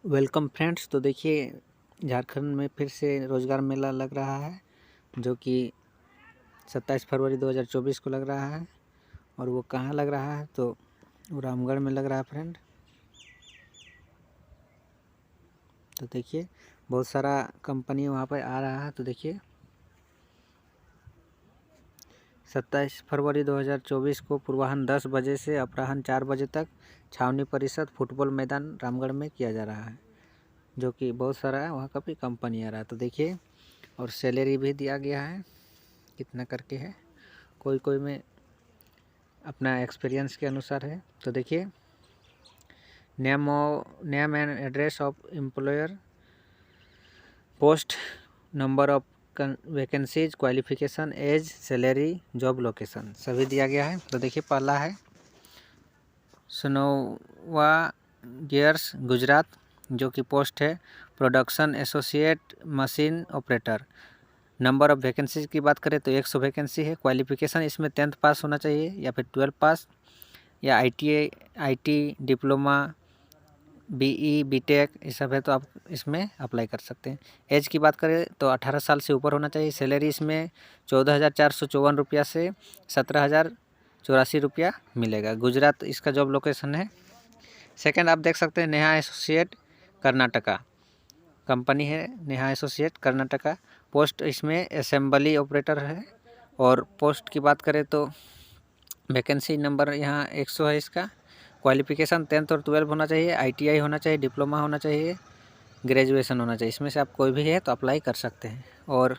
Welcome friends. तो देखिए, झारखंड में फिर से रोज़गार मेला लग रहा है जो कि 27 फरवरी 2024 को लग रहा है। और वो कहाँ लग रहा है तो वो रामगढ़ में लग रहा है फ्रेंड। तो देखिए, बहुत सारा कंपनी वहाँ पर आ रहा है। तो देखिए, 27 फरवरी 2024 को पूर्वाह्न 10 बजे से अपराह्न 4 बजे तक छावनी परिषद फुटबॉल मैदान रामगढ़ में किया जा रहा है, जो कि बहुत सारा वहाँ का भी कंपनी आ रहा है। तो देखिए, और सैलरी भी दिया गया है कितना करके है, कोई कोई में अपना एक्सपीरियंस के अनुसार है। तो देखिए, name and address of employer, post, number of vacancies, qualification, age, salary, job location सभी दिया गया है। तो देखिए, पहला है सनोवा गियर्स गुजरात, जो कि पोस्ट है production associate machine operator. Number of vacancies की बात करें तो 100 वैकेंसी है। क्वालिफिकेशन इसमें 10th पास होना चाहिए या फिर 12 पास या आईटी डिप्लोमा, बीई, बीटेक ये सब है तो आप इसमें अप्लाई कर सकते हैं। एज की बात करें तो 18 साल से ऊपर होना चाहिए। सैलरी इसमें 14,454 रुपया से 17,084 रुपया मिलेगा। गुजरात इसका जॉब लोकेशन है। सेकंड आप देख सकते हैं नेहा एसोसिएट कर्नाटका कंपनी है, नेहा एसोसिएट कर्नाटका। पोस्ट इसमें असेंबली ऑपरेटर है। और पोस्ट की बात करें तो वैकेंसी नंबर यहाँ 100 है। इसका क्वालिफिकेशन 10th और 12 होना चाहिए, आईटीआई होना चाहिए, डिप्लोमा होना चाहिए, ग्रेजुएशन होना चाहिए। इसमें से आप कोई भी है तो अप्लाई कर सकते हैं। और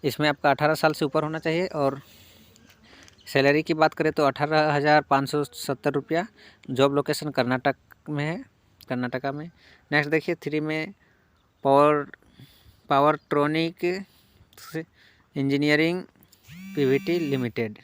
इसमें आपका 18 साल से ऊपर होना चाहिए। और सैलरी की बात करें तो 18,570 रुपया। जॉब लोकेशन कर्नाटक में है, कर्नाटका में। नेक्स्ट देखिए 3 में पावरट्रॉनिक इंजीनियरिंग पीवीटी लिमिटेड।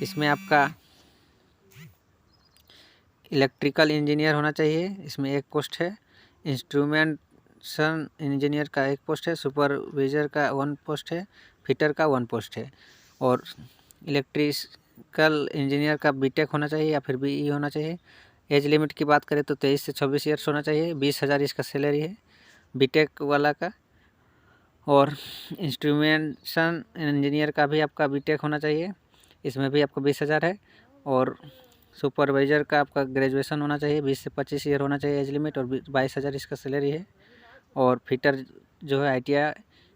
इसमें आपका इलेक्ट्रिकल इंजीनियर होना चाहिए, इसमें एक पोस्ट है। इंस्ट्रूमेंटेशन इंजीनियर का एक पोस्ट है। सुपरवाइजर का 1 पोस्ट है। फिटर का 1 पोस्ट है। और इलेक्ट्रिकल इंजीनियर का बीटेक होना चाहिए या फिर बीई होना चाहिए। एज लिमिट की बात करें तो 23 से 26 ईयर्स होना चाहिए। 20,000 इसका सैलरी है बीटेक वाला का। और इंस्ट्रूमेंटेशन इंजीनियर का भी आपका बीटेक होना चाहिए, इसमें भी आपको 20,000 है। और सुपरवाइज़र का आपका ग्रेजुएशन होना चाहिए, 20 से 25 ईयर होना चाहिए एज लिमिट, और 22,000 इसका सैलरी है। और फिटर जो है आईटीआई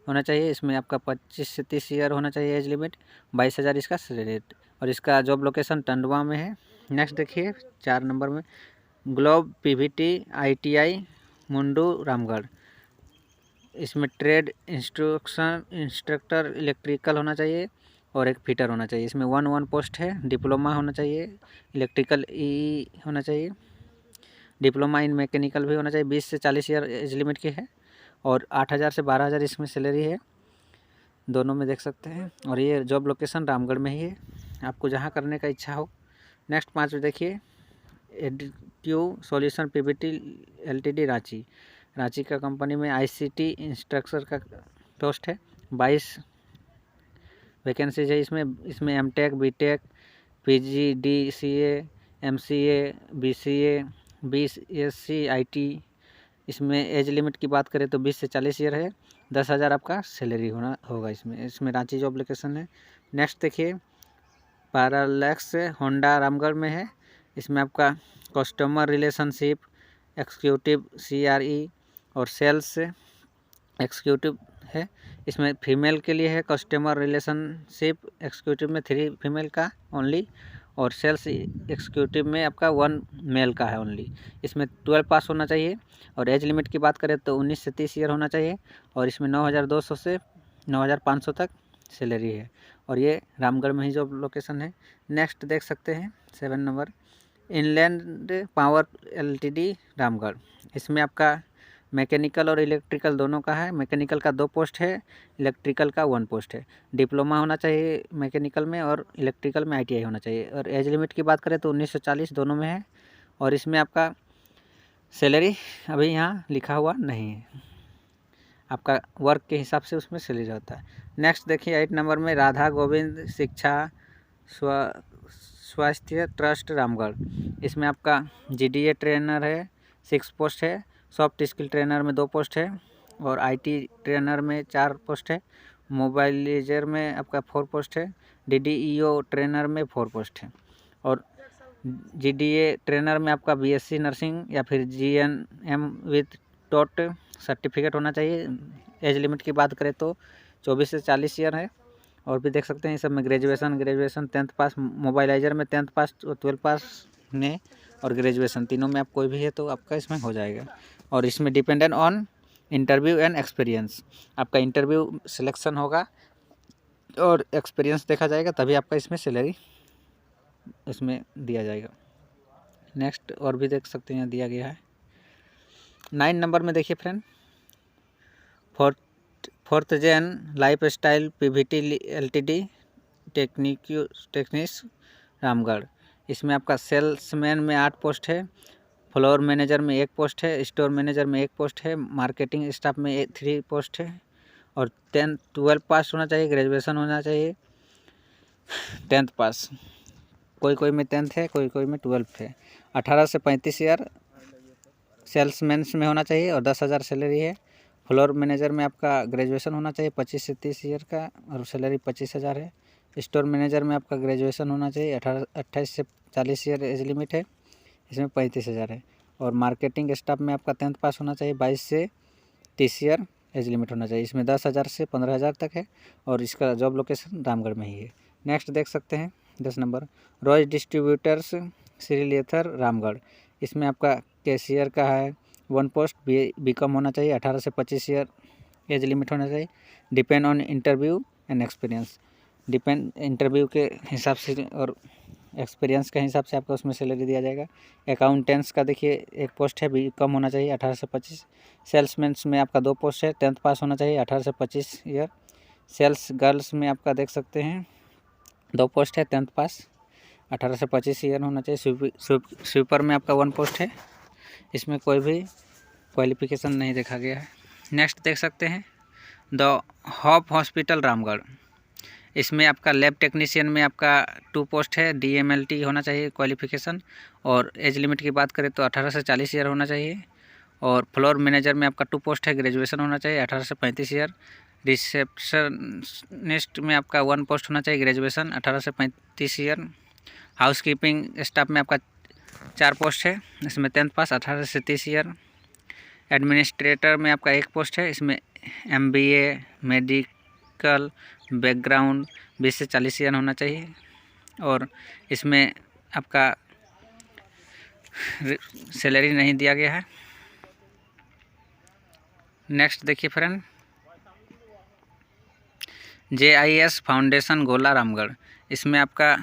होना चाहिए, इसमें आपका 25 से 30 ईयर होना चाहिए एज लिमिट, 22,000 इसका सैलरी। और इसका जॉब लोकेशन टंडवा में है। नेक्स्ट देखिए 4 नंबर में ग्लोब पीवीटी आईटीआई मुंडू रामगढ़। इसमें ट्रेड इंस्ट्रक्टर इलेक्ट्रिकल होना चाहिए और एक फिटर होना चाहिए। इसमें 1 पोस्ट है। डिप्लोमा होना चाहिए, इलेक्ट्रिकल ई होना चाहिए, डिप्लोमा इन मैकेनिकल भी होना चाहिए। 20 से 40 ईयर एज लिमिट की है। और 8,000 से 12,000 इसमें सैलरी है, दोनों में देख सकते हैं। और ये जॉब लोकेशन रामगढ़ में ही है, आपको जहाँ करने का इच्छा हो। नेक्स्ट 5 देखिए एडिट्यू सॉल्यूशन पीवीटी एलटीडी रांची का कंपनी में आईसीटी इंस्ट्रक्टर का पोस्ट है। 22 वैकेंसीज है इसमें MTech, BTech, PGDCA, MCA, BCA, BSc, IT. इसमें एज लिमिट की बात करें तो 20 से 40 ईयर है। 10,000 आपका सैलरी होगा इसमें रांची जॉब लोकेशन है। नेक्स्ट देखिए पैरालैक्स होंडा रामगढ़ में है। इसमें आपका कस्टमर रिलेशनशिप एक्जीक्यूटिव सीआरई और सेल्स एक्जीक्यूटिव है। इसमें फीमेल के लिए है कस्टमर रिलेशनशिप एक्जीक्यूटिव में 3 फीमेल का ओनली, और सेल्स एक्जीक्यूटिव में आपका 1 मेल का है ओनली। इसमें 12 पास होना चाहिए। और एज लिमिट की बात करें तो 19 से 30 ईयर होना चाहिए। और इसमें 9,200 से 9,500 तक सैलरी है। और ये रामगढ़ में ही जॉब लोकेशन है। नेक्स्ट देख सकते हैं 7 number inland power LTD Ramgarh. इसमें आपका मैकेनिकल और इलेक्ट्रिकल दोनों का है। मैकेनिकल का 2 पोस्ट है, इलेक्ट्रिकल का 1 पोस्ट है। डिप्लोमा होना चाहिए मैकेनिकल में और इलेक्ट्रिकल में आईटीआई होना चाहिए। और एज लिमिट की बात करें तो 19 से 40 दोनों में है। और इसमें आपका सैलरी अभी यहाँ लिखा हुआ नहीं है, आपका वर्क के हिसाब से उसमें सैलरी होता है। नेक्स्ट देखिए 8 नंबर में राधा गोविंद शिक्षा स्वास्थ्य ट्रस्ट रामगढ़। इसमें आपका जीडीए ट्रेनर है, 6 पोस्ट है। सॉफ्ट स्किल ट्रेनर में 2 पोस्ट है और IT ट्रेनर में 4 पोस्ट है। मोबाइलाइजर में आपका 4 पोस्ट है। DDEO ट्रेनर में 4 पोस्ट है और GDA ट्रेनर में आपका BSc नर्सिंग या फिर GNM विथ टॉट सर्टिफिकेट होना चाहिए। एज लिमिट की बात करें तो 24 से 40 ईयर है। और भी देख सकते हैं इस सब में ग्रेजुएशन 10th पास, मोबाइलाइजर में 10th पास, 12 पास ने और ग्रेजुएशन तीनों में आप कोई भी है तो आपका इसमें हो जाएगा। और इसमें dependent on interview and experience, आपका इंटरव्यू सिलेक्शन होगा और एक्सपीरियंस देखा जाएगा तभी आपका इसमें सैलरी इसमें दिया जाएगा। नेक्स्ट और भी देख सकते हैं यहाँ दिया गया है। 9 नंबर में देखिए friend, fourth gen lifestyle PVT LTD टेक्निस रामगढ़। इसमें आपका सेल्समैन में 8 पोस्ट है, फ्लोर मैनेजर में 1 पोस्ट है, स्टोर मैनेजर में 1 पोस्ट है, मार्केटिंग स्टाफ में 3 पोस्ट है और 12 पास होना चाहिए, ग्रेजुएशन होना चाहिए 10th पास। कोई में 10th है, कोई में 12th है। 18 से 35 ईयर सेल्समैन में होना चाहिए और 10,000 सैलरी है। फ्लोर मैनेजर में आपका ग्रेजुएशन होना चाहिए 25 से 30 ईयर का और सैलरी 25,000 है। स्टोर मैनेजर में आपका ग्रेजुएशन होना चाहिए 28 से 40 ईयर एज लिमिट है, इसमें 35,000 है। और मार्केटिंग स्टाफ में आपका 10th पास होना चाहिए 22 से 30 ईयर एज लिमिट होना चाहिए, इसमें 10,000 से 15,000 तक है और इसका जॉब लोकेशन रामगढ़ में ही है। नेक्स्ट देख सकते हैं 10 नंबर, रॉय डिस्ट्रीब्यूटर्स श्रीलेथर रामगढ़। इसमें आपका कैशियर का है 1 पोस्ट, BCom होना चाहिए, 18 से 25 ईयर एज लिमिट होना चाहिए। Depend on interview and experience, depend interview के हिसाब से और एक्सपीरियंस के हिसाब से आपको उसमें सैलरी दिया जाएगा। अकाउंटेंट्स का देखिए 1 पोस्ट है, BCom होना चाहिए, 18 से 25। सेल्समैन में आपका 2 पोस्ट है, 10th पास होना चाहिए, 18 से 25 ईयर। सेल्स गर्ल्स में आपका देख सकते हैं 2 पोस्ट है, 10th पास, 18 से 25 ईयर होना चाहिए। स्वीपर में आपका 1 पोस्ट है, इसमें कोई भी क्वालिफिकेशन नहीं देखा गया है। नेक्स्ट देख सकते हैं द हॉप हॉस्पिटल रामगढ़। इसमें आपका लैब टेक्नीशियन में आपका 2 पोस्ट है, DMLT होना चाहिए क्वालिफिकेशन और एज लिमिट की बात करें तो 18 से 40 ईयर होना चाहिए। और फ्लोर मैनेजर में आपका 2 पोस्ट है, ग्रेजुएशन होना चाहिए 18 से 35 ईयर। रिसेप्शनिस्ट में आपका 1 पोस्ट होना चाहिए, ग्रेजुएशन 18 से 35 ईयर। हाउसकीपिंग स्टाफ में आपका 4 पोस्ट है, इसमें 10th पास, 18 से 30 ईयर। एडमिनिस्ट्रेटर में आपका 1 पोस्ट है, इसमें MBA मेडिकल बैकग्राउंड 20 से 40 ईयर होना चाहिए और इसमें आपका सैलरी नहीं दिया गया है। नेक्स्ट देखिए फ्रेंड, JIS फाउंडेशन गोला रामगढ़। इसमें आपका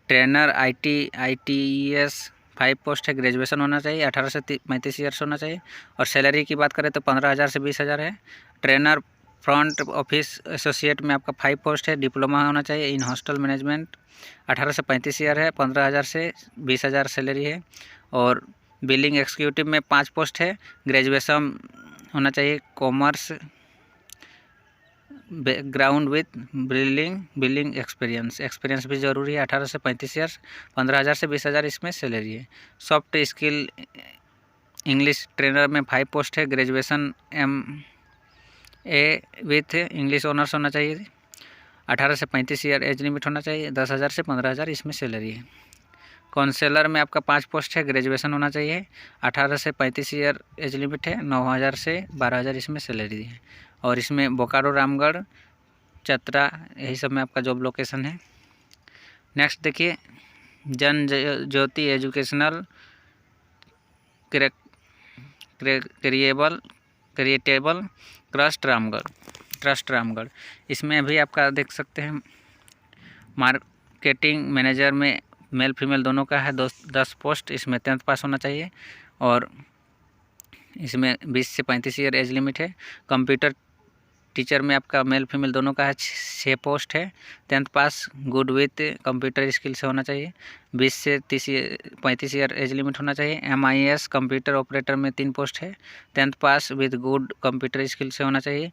ट्रेनर ITES 5 पोस्ट है, ग्रेजुएशन होना चाहिए, 18 से 35 ईयर्स होना चाहिए और सैलरी की बात करें तो 15,000 से 20,000 है। ट्रेनर फ्रंट ऑफिस एसोसिएट में आपका 5 पोस्ट है, डिप्लोमा होना चाहिए इन हॉस्टल मैनेजमेंट, 18 से 35 ईयर है, 15,000 से 20,000 सैलरी है। और बिलिंग एक्जीक्यूटिव में 5 पोस्ट है, ग्रेजुएशन होना चाहिए commerce background with billing experience भी ज़रूरी है, 18 से 35 ईयर्स, 15,000 से 20,000 इसमें सैलरी है। सॉफ्ट स्किल इंग्लिश ट्रेनर में 5 पोस्ट है, graduation MA with English honours होना चाहिए, 18 से 35 ईयर एज लिमिट होना चाहिए, 10,000 से 15,000 इसमें सैलरी है। काउंसलर में आपका 5 पोस्ट है, ग्रेजुएशन होना चाहिए, 18 से 35 ईयर एज लिमिट है, 9,000 से 12,000 इसमें सैलरी है। और इसमें बोकारो रामगढ़ चतरा यही सब में आपका जॉब लोकेशन है। नेक्स्ट देखिए जन ज्योति एजुकेशनल क्रिएटेबल ट्रस्ट रामगढ़। इसमें भी आपका देख सकते हैं मार्केटिंग मैनेजर में मेल फीमेल दोनों का है, 10 पोस्ट, इसमें 10th पास होना चाहिए और इसमें 20 से 35 ईयर एज लिमिट है। कंप्यूटर टीचर में आपका मेल फीमेल दोनों का है, 6 पोस्ट है, 10th pass good with computer skill से होना चाहिए, 20 से 35 ईयर एज लिमिट होना चाहिए। MIS कंप्यूटर ऑपरेटर में 3 पोस्ट है, 10th pass with good computer skill से होना चाहिए,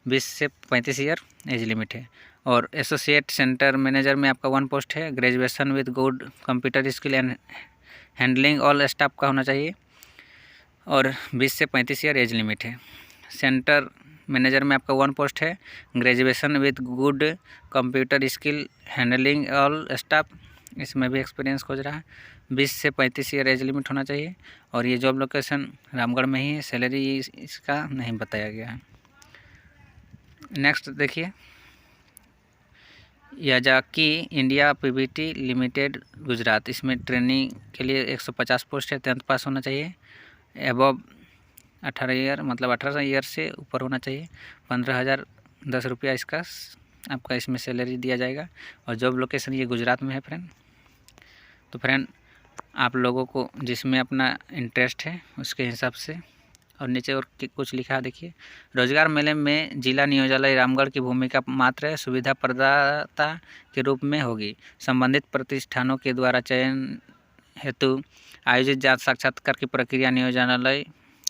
20 से 35 ईयर एज लिमिट है। और एसोसिएट सेंटर मैनेजर में आपका 1 पोस्ट है, graduation with good computer skill and handling all staff का होना चाहिए और 20 से 35 ईयर एज लिमिट है। सेंटर मैनेजर में आपका 1 पोस्ट है। Graduation with good computer skill handling all staff, इसमें भी एक्सपीरियंस खोज रहा है। 20 से 35 ईयर एज लिमिट होना चाहिए और ये जॉब लोकेशन रामगढ़ में ही है। सैलरी इसका नहीं बताया गया है। नेक्स्ट देखिए, याजाकी इंडिया पीवीटी लिमिटेड गुजरात, इसमें ट्रेनिंग के लिए 150 पोस्ट है। 10th पास होना चाहिए। एबव 18 ईयर, मतलब 18 ईयर से ऊपर होना चाहिए। 15,010 रुपया इसका आपका इसमें सैलरी दिया जाएगा और जॉब लोकेशन ये गुजरात में है फ्रेंड। तो फ्रेंड आप लोगों को जिसमें अपना इंटरेस्ट है उसके हिसाब से, और नीचे और कुछ लिखा है देखिए। रोजगार मेले में जिला नियोजनालय रामगढ़ की भूमिका मात्र सुविधा प्रदाता के रूप में होगी। संबंधित प्रतिष्ठानों के द्वारा चयन हेतु आयोजित जांच साक्षात्कार की प्रक्रिया नियोजनालय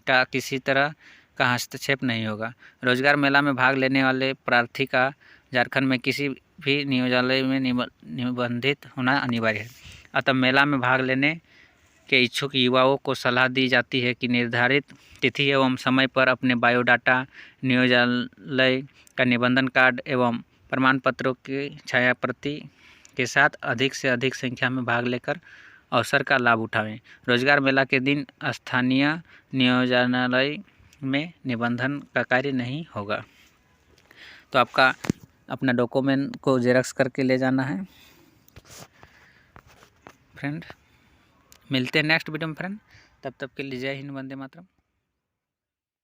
का किसी तरह का हस्तक्षेप नहीं होगा। रोजगार मेला में भाग लेने वाले प्रार्थी का झारखंड में किसी भी नियोजनालय में निबंधित होना अनिवार्य है। अतः मेला में भाग लेने के इच्छुक युवाओं को सलाह दी जाती है कि निर्धारित तिथि एवं समय पर अपने बायोडाटा, नियोजनालय का निबंधन कार्ड एवं प्रमाण पत्रों की छायाप्रति के साथ अधिक से अधिक संख्या में भाग लेकर अवसर का लाभ उठावें। रोजगार मेला के दिन स्थानीय नियोजनालय में निबंधन का कार्य नहीं होगा। तो आपका अपना डॉक्यूमेंट को जेरॉक्स करके ले जाना है फ्रेंड। मिलते हैं नेक्स्ट वीडियो में फ्रेंड, तब तक के लिए जय हिंद, वंदे मातरम।